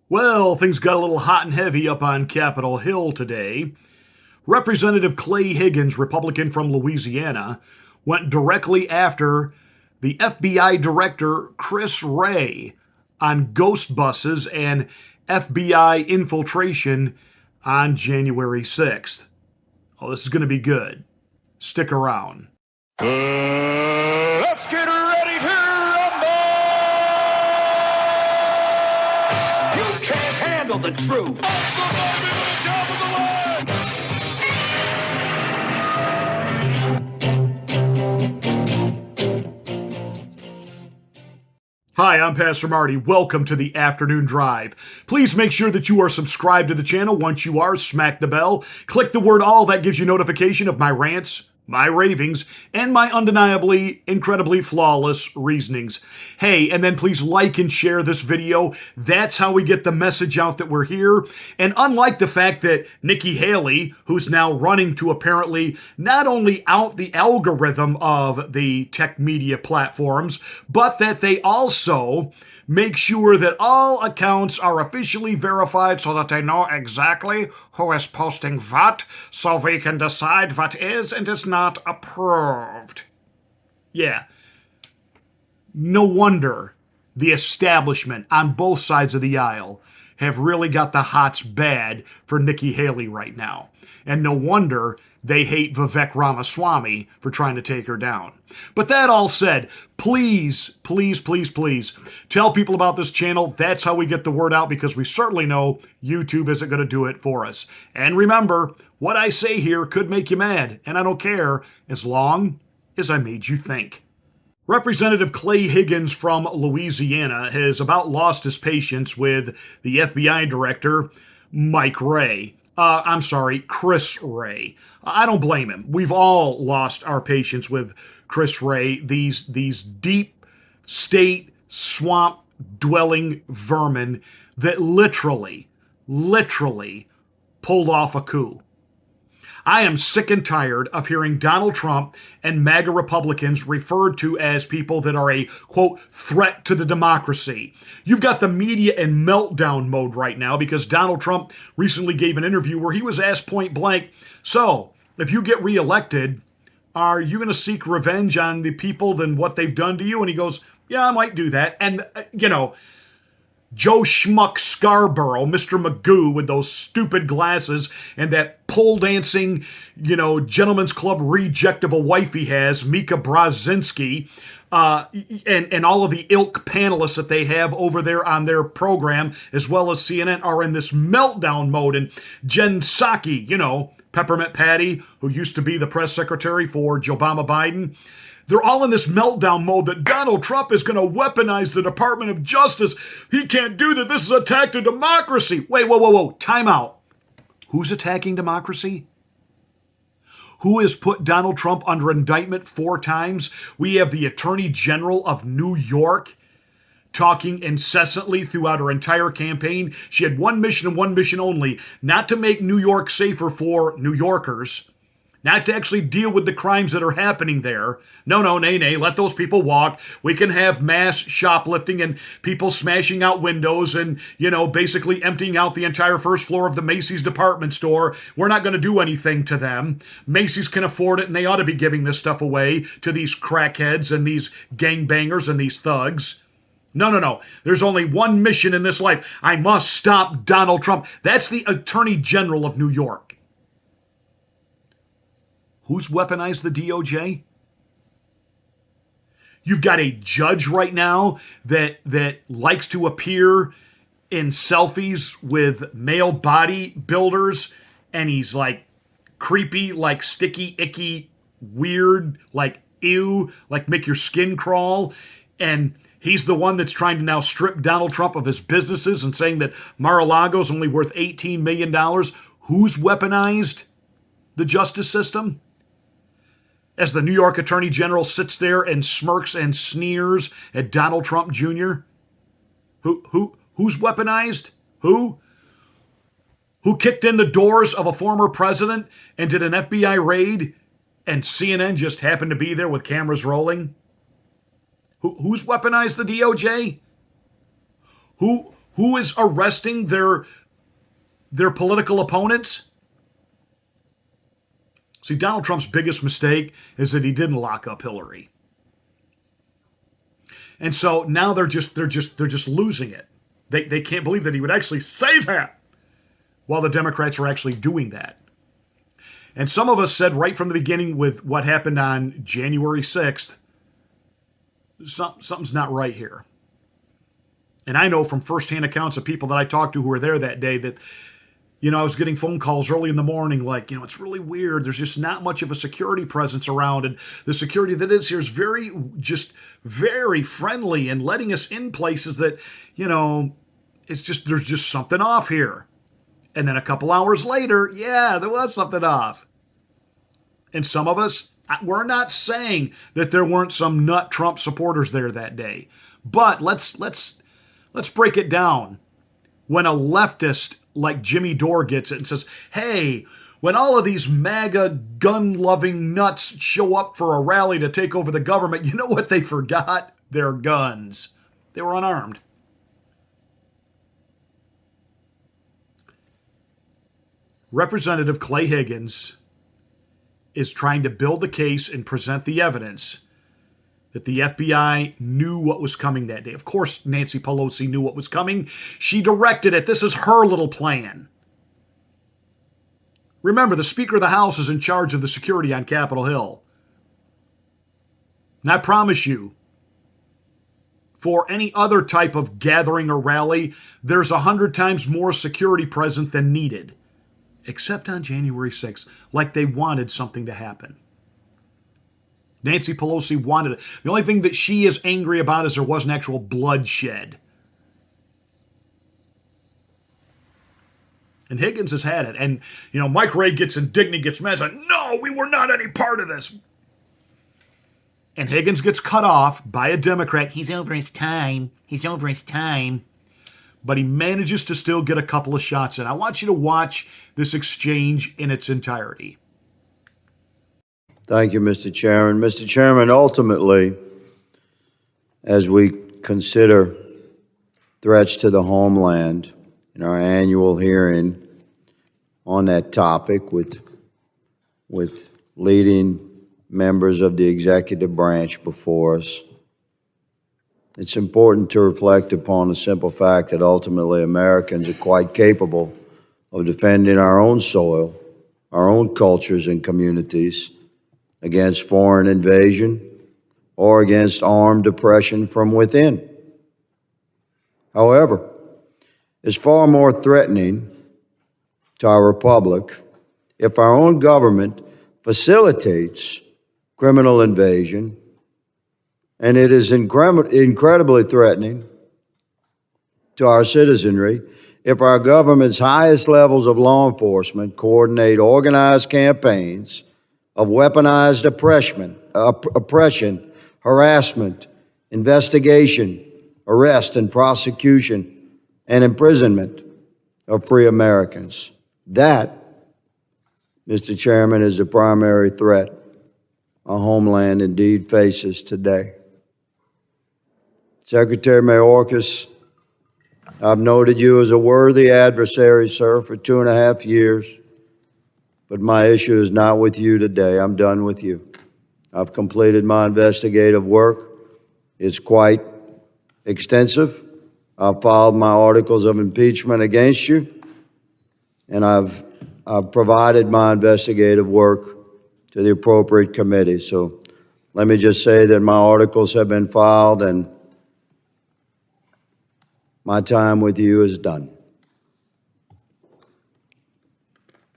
Well, things got a little hot and heavy up on Capitol Hill today. Representative Clay Higgins, Republican from Louisiana, went directly after the FBI Director Chris Wray on ghost buses and FBI infiltration on January 6th. Oh, this is going to be good. Stick around. Let's get ready to rumble! You can't handle the truth. I'm surviving at the top of the line. Hi, I'm Pastor Marty. Welcome to the Afternoon Drive. Please make sure that you are subscribed to the channel. Once you are, smack the bell. Click the word all. That gives you notification of my rants, my ravings, and my undeniably, incredibly flawless reasonings. Hey, and then please like and share this video. That's how we get the message out that we're here. And unlike the fact that Nikki Haley, who's now running to apparently not only out the algorithm of the tech media platforms, but that they also make sure that all accounts are officially verified so that they know exactly who is posting what, so we can decide what is and is not approved. Yeah. No wonder the establishment on both sides of the aisle have really got the hots bad for Nikki Haley right now. And no wonder they hate Vivek Ramaswamy for trying to take her down. But that all said, please tell people about this channel. That's how we get the word out, because we certainly know YouTube isn't going to do it for us. And remember, what I say here could make you mad, and I don't care as long as I made you think. Representative Clay Higgins from Louisiana has about lost his patience with the FBI director, Chris Wray. I don't blame him. We've all lost our patience with Chris Wray, these deep state swamp dwelling vermin that literally pulled off a coup. I am sick and tired of hearing Donald Trump and MAGA Republicans referred to as people that are a, quote, threat to the democracy. You've got the media in meltdown mode right now because Donald Trump recently gave an interview where he was asked point blank, so if you get reelected, are you going to seek revenge on the people than what they've done to you? And he goes, yeah, I might do that. And, Joe Schmuck Scarborough, Mr. Magoo with those stupid glasses and that pole dancing, gentleman's club reject of a wife he has, Mika Brzezinski, and all of the ilk panelists that they have over there on their program, as well as CNN, are in this meltdown mode. And Jen Psaki, Peppermint Patty, who used to be the press secretary for Joe Biden, they're all in this meltdown mode that Donald Trump is going to weaponize the Department of Justice. He can't do that. This is an attack to democracy. Wait, whoa. Time out. Who's attacking democracy? Who has put Donald Trump under indictment 4 times? We have the Attorney General of New York talking incessantly throughout her entire campaign. She had one mission and one mission only, not to make New York safer for New Yorkers, not to actually deal with the crimes that are happening there. No, nay, let those people walk. We can have mass shoplifting and people smashing out windows and, basically emptying out the entire first floor of the Macy's department store. We're not going to do anything to them. Macy's can afford it, and they ought to be giving this stuff away to these crackheads and these gangbangers and these thugs. No. There's only one mission in this life. I must stop Donald Trump. That's the Attorney General of New York. Who's weaponized the DOJ? You've got a judge right now that likes to appear in selfies with male body builders, and he's like creepy, like sticky, icky, weird, like ew, like make your skin crawl. And he's the one that's trying to now strip Donald Trump of his businesses and saying that Mar-a-Lago's only worth $18 million. Who's weaponized the justice system? As the New York Attorney General sits there and smirks and sneers at Donald Trump Jr.? Who's weaponized? Who kicked in the doors of a former president and did an FBI raid, and CNN just happened to be there with cameras rolling? Who's weaponized the DOJ? Who is arresting their political opponents? See, Donald Trump's biggest mistake is that he didn't lock up Hillary. And so now they're just losing it. They can't believe that he would actually say that while the Democrats are actually doing that. And some of us said right from the beginning with what happened on January 6th, something's not right here. And I know from firsthand accounts of people that I talked to who were there that day that, I was getting phone calls early in the morning like, it's really weird. There's just not much of a security presence around. And the security that is here is very friendly and letting us in places that, there's just something off here. And then a couple hours later, yeah, there was something off. And some of us, we're not saying that there weren't some nut Trump supporters there that day. But let's break it down. When a leftist like Jimmy Dore gets it and says, hey, when all of these MAGA gun-loving nuts show up for a rally to take over the government, you know what they forgot? Their guns. They were unarmed. Representative Clay Higgins is trying to build the case and present the evidence that the FBI knew what was coming that day. Of course, Nancy Pelosi knew what was coming. She directed it. This is her little plan. Remember, the Speaker of the House is in charge of the security on Capitol Hill. And I promise you, for any other type of gathering or rally, there's 100 times more security present than needed. Except on January 6th, like they wanted something to happen. Nancy Pelosi wanted it. The only thing that she is angry about is there wasn't actual bloodshed. And Higgins has had it. And, Mike Ray gets indignant, gets mad, like, no, we were not any part of this. And Higgins gets cut off by a Democrat. He's over his time. But he manages to still get a couple of shots in. I want you to watch this exchange in its entirety. Thank you, Mr. Chairman. Mr. Chairman, ultimately, as we consider threats to the homeland in our annual hearing on that topic with leading members of the executive branch before us, it's important to reflect upon the simple fact that ultimately Americans are quite capable of defending our own soil, our own cultures and communities against foreign invasion or against armed oppression from within. However, it's far more threatening to our republic if our own government facilitates criminal invasion, and it is incredibly threatening to our citizenry if our government's highest levels of law enforcement coordinate organized campaigns of weaponized oppression, harassment, investigation, arrest and prosecution, and imprisonment of free Americans. That, Mr. Chairman, is the primary threat our homeland indeed faces today. Secretary Mayorkas, I've noted you as a worthy adversary, sir, for 2.5 years. But my issue is not with you today. I'm done with you. I've completed my investigative work. It's quite extensive. I've filed my articles of impeachment against you, and I've provided my investigative work to the appropriate committee. So let me just say that my articles have been filed and my time with you is done.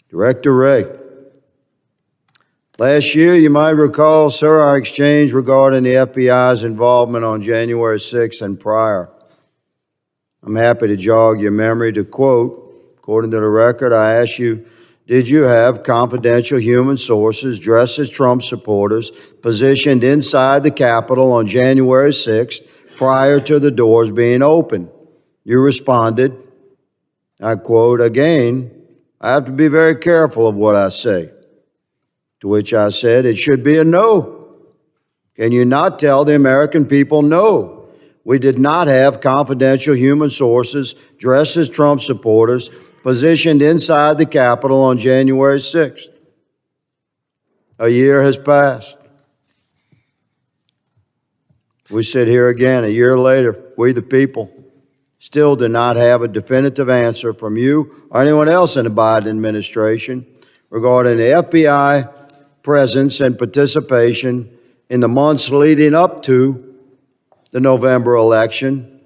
Director Wray, last year, you might recall, sir, our exchange regarding the FBI's involvement on January 6th and prior. I'm happy to jog your memory to quote, according to the record, I asked you, did you have confidential human sources dressed as Trump supporters positioned inside the Capitol on January 6th prior to the doors being opened? You responded, I quote, again, I have to be very careful of what I say. To which I said, it should be a no. Can you not tell the American people no we did not have confidential human sources dressed as Trump supporters positioned inside the Capitol on January 6th. A year has passed. We sit here again a year later, we the people still do not have a definitive answer from you or anyone else in the Biden administration regarding the FBI presence and participation in the months leading up to the November election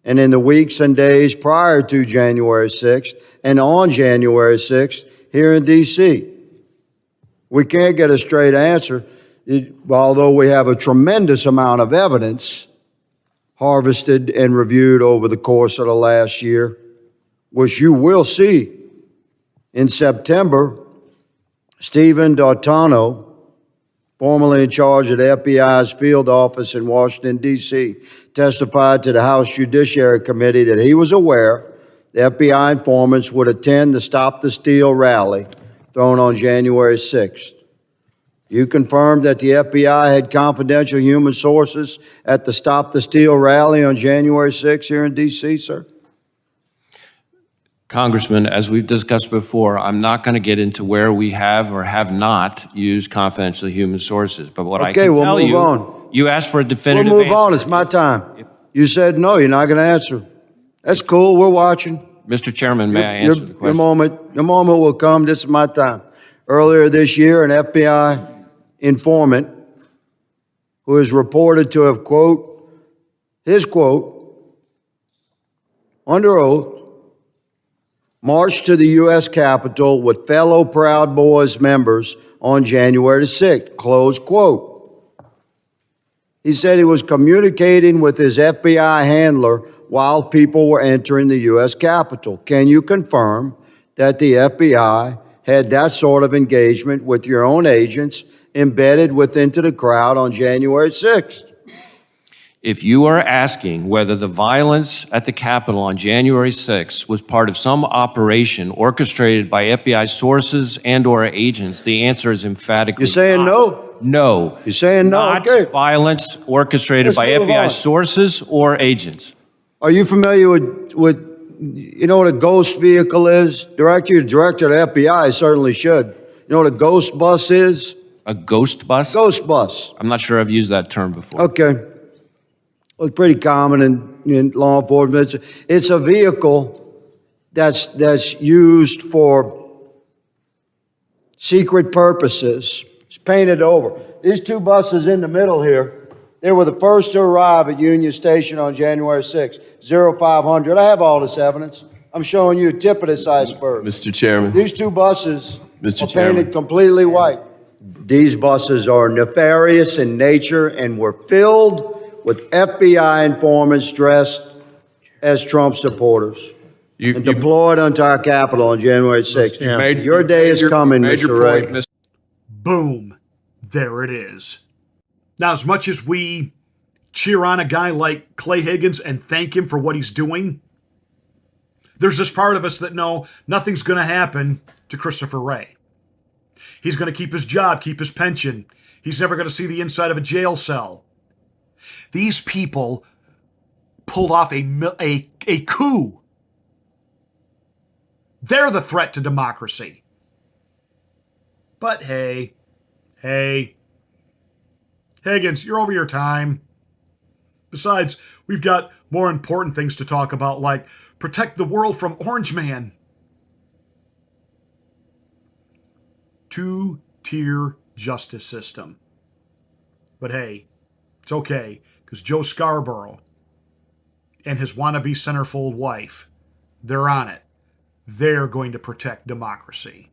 and in the weeks and days prior to January 6th and on January 6th here in D.C. We can't get a straight answer, although we have a tremendous amount of evidence harvested and reviewed over the course of the last year, which you will see. In September, Stephen D'Artano, formerly in charge of the FBI's field office in Washington, D.C., testified to the House Judiciary Committee that he was aware the FBI informants would attend the Stop the Steal rally thrown on January 6th. You confirmed that the FBI had confidential human sources at the Stop the Steal rally on January 6th here in D.C., sir? Congressman, as we've discussed before, I'm not going to get into where we have or have not used confidential human sources. But what I can we'll tell move you, on. you asked for a definitive We'll move answer. on. It's my time. You said no, you're not going to answer. That's cool. We're watching. Mr. Chairman, may I answer the question? Your moment will come. This is my time. Earlier this year, an FBI informant who is reported to have, his quote, under oath, marched to the U.S. Capitol with fellow Proud Boys members on January 6th, close quote. He said he was communicating with his FBI handler while people were entering the U.S. Capitol. Can you confirm that the FBI had that sort of engagement with your own agents embedded into the crowd on January 6th? If you are asking whether the violence at the Capitol on January 6th was part of some operation orchestrated by FBI sources and or agents, the answer is emphatically You're saying not. No. You're saying no? Not Okay. violence orchestrated by move FBI on. sources or agents. Are you familiar with you know what a ghost vehicle is? Director of the FBI certainly should. You know what a ghost bus is? A ghost bus? Ghost bus. I'm not sure I've used that term before. Okay. Well, it's pretty common in law enforcement. It's a vehicle that's used for secret purposes. It's painted over. These two buses in the middle here, they were the first to arrive at Union Station on January 6th, 0500. I have all this evidence. I'm showing you a tip of this iceberg. Mr. Chairman. These two buses Mr. are Chairman. painted completely white. These buses are nefarious in nature and were filled with FBI informants dressed as Trump supporters and deployed onto our Capitol on January 6th. Your day is coming, Mr. Ray. Boom. There it is. Now, as much as we cheer on a guy like Clay Higgins and thank him for what he's doing, there's this part of us that know nothing's going to happen to Christopher Wray. He's going to keep his job, keep his pension. He's never going to see the inside of a jail cell. These people pulled off a coup. They're the threat to democracy. But hey, Higgins, you're over your time. Besides, we've got more important things to talk about, like protect the world from Orange Man. Two-tier justice system. But hey, it's okay, because Joe Scarborough and his wannabe centerfold wife, they're on it. They're going to protect democracy.